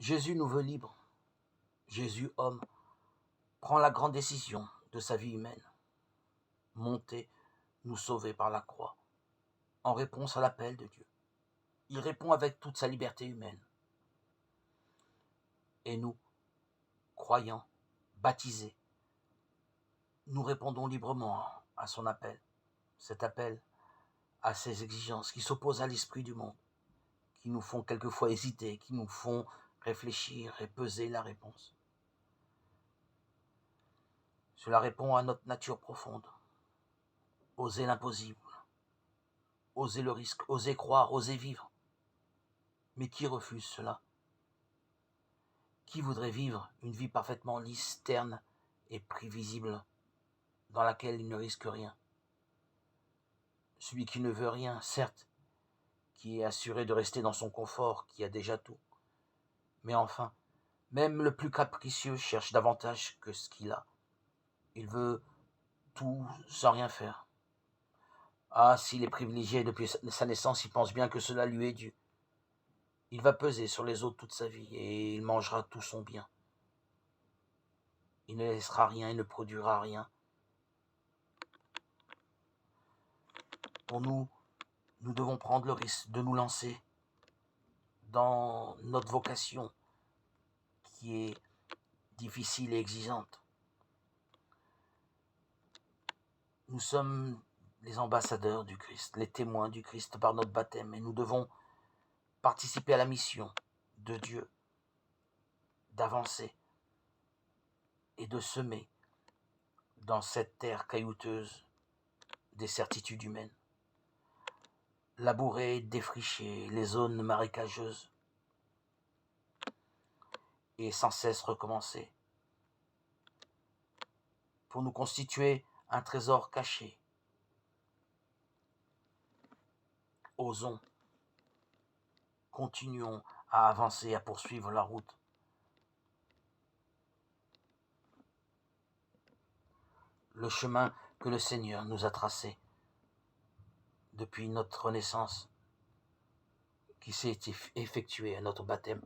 Jésus nous veut libres. Jésus, homme, prend la grande décision de sa vie humaine. Monter, nous sauver par la croix, en réponse à l'appel de Dieu. Il répond avec toute sa liberté humaine. Et nous, croyants, baptisés, nous répondons librement à son appel. Cet appel à ces exigences qui s'opposent à l'esprit du monde, qui nous font quelquefois hésiter, qui nous font réfléchir et peser la réponse. Cela répond à notre nature profonde. Oser l'impossible, oser le risque, oser croire, oser vivre. Mais qui refuse cela? Qui voudrait vivre une vie parfaitement lisse, terne et prévisible, dans laquelle il ne risque rien? Celui qui ne veut rien, certes, qui est assuré de rester dans son confort, qui a déjà tout. Mais enfin, même le plus capricieux cherche davantage que ce qu'il a. Il veut tout sans rien faire. Ah, s'il est privilégié depuis sa naissance, il pense bien que cela lui est dû. Il va peser sur les autres toute sa vie et il mangera tout son bien. Il ne laissera rien, il ne produira rien. Pour nous, nous devons prendre le risque de nous lancer dans notre vocation qui est difficile et exigeante. Nous sommes les ambassadeurs du Christ, les témoins du Christ par notre baptême et nous devons participer à la mission de Dieu d'avancer et de semer dans cette terre caillouteuse des certitudes humaines. Labourer, défricher les zones marécageuses et sans cesse recommencer pour nous constituer un trésor caché. Osons, continuons à avancer, à poursuivre la route. Le chemin que le Seigneur nous a tracé depuis notre naissance, qui s'est effectué à notre baptême.